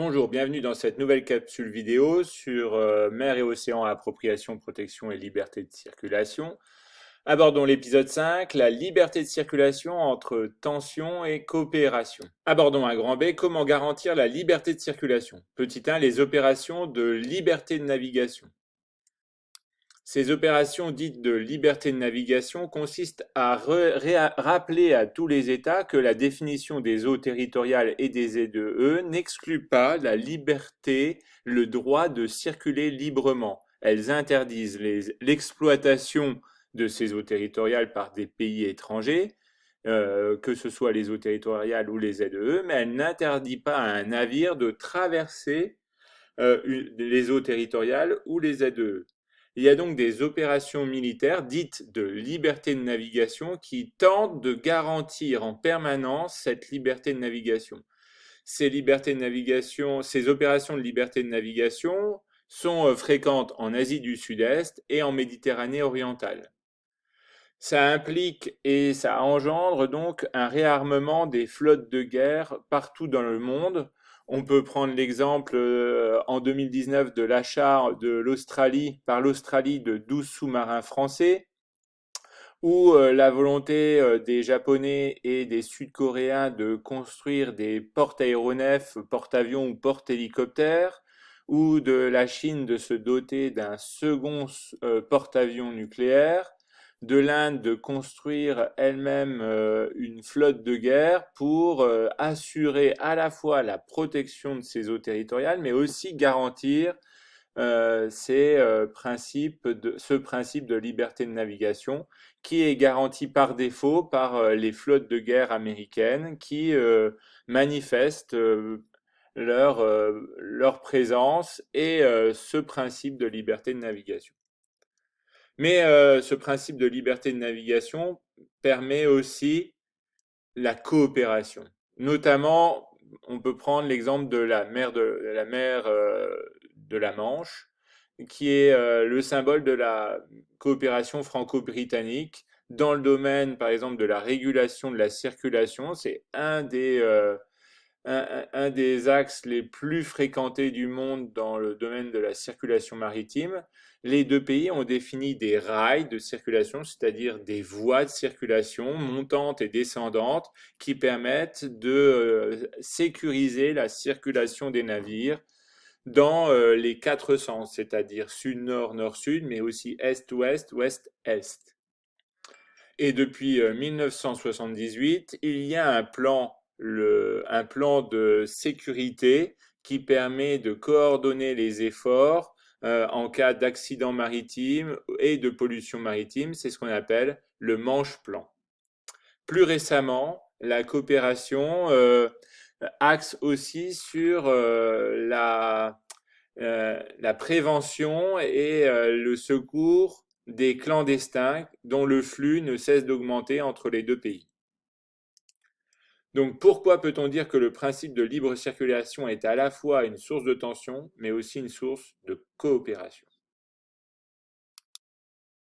Bonjour, bienvenue dans cette nouvelle capsule vidéo sur mer et océan, appropriation, protection et liberté de circulation. Abordons l'épisode 5, la liberté de circulation entre tension et coopération. Abordons à grand B, comment garantir la liberté de circulation. Petit 1, les opérations de liberté de navigation. Ces opérations dites de liberté de navigation consistent à rappeler à tous les États que la définition des eaux territoriales et des ZEE n'exclut pas la liberté, le droit de circuler librement. Elles interdisent l'exploitation de ces eaux territoriales par des pays étrangers, que ce soit les eaux territoriales ou les ZEE, mais elles n'interdisent pas à un navire de traverser les eaux territoriales ou les ZEE. Il y a donc des opérations militaires dites de liberté de navigation qui tentent de garantir en permanence cette liberté de navigation. Ces opérations de liberté de navigation sont fréquentes en Asie du Sud-Est et en Méditerranée orientale. Ça implique et ça engendre donc un réarmement des flottes de guerre partout dans le monde. On peut prendre l'exemple en 2019 de l'achat par l'Australie de 12 sous-marins français, ou la volonté des Japonais et des Sud-Coréens de construire des porte-aéronefs, porte-avions ou porte-hélicoptères, ou de la Chine de se doter d'un second porte-avions nucléaire, de l'Inde de construire elle-même une flotte de guerre pour assurer à la fois la protection de ses eaux territoriales, mais aussi garantir ce principe de liberté de navigation qui est garanti par défaut par les flottes de guerre américaines qui manifestent leur présence et ce principe de liberté de navigation. Mais ce principe de liberté de navigation permet aussi la coopération. Notamment, on peut prendre l'exemple de de la Manche, qui est le symbole de la coopération franco-britannique dans le domaine, par exemple, de la régulation de la circulation. C'est un des axes les plus fréquentés du monde dans le domaine de la circulation maritime. Les deux pays ont défini des rails de circulation, c'est-à-dire des voies de circulation montantes et descendantes qui permettent de sécuriser la circulation des navires dans les quatre sens, c'est-à-dire sud-nord, nord-sud, mais aussi est-ouest, ouest-est. Et depuis 1978, il y a un plan de sécurité qui permet de coordonner les efforts en cas d'accident maritime et de pollution maritime. C'est ce qu'on appelle le Manche-Plan. Plus récemment, la coopération axe aussi sur la prévention et le secours des clandestins dont le flux ne cesse d'augmenter entre les deux pays. Donc pourquoi peut-on dire que le principe de libre circulation est à la fois une source de tension, mais aussi une source de coopération?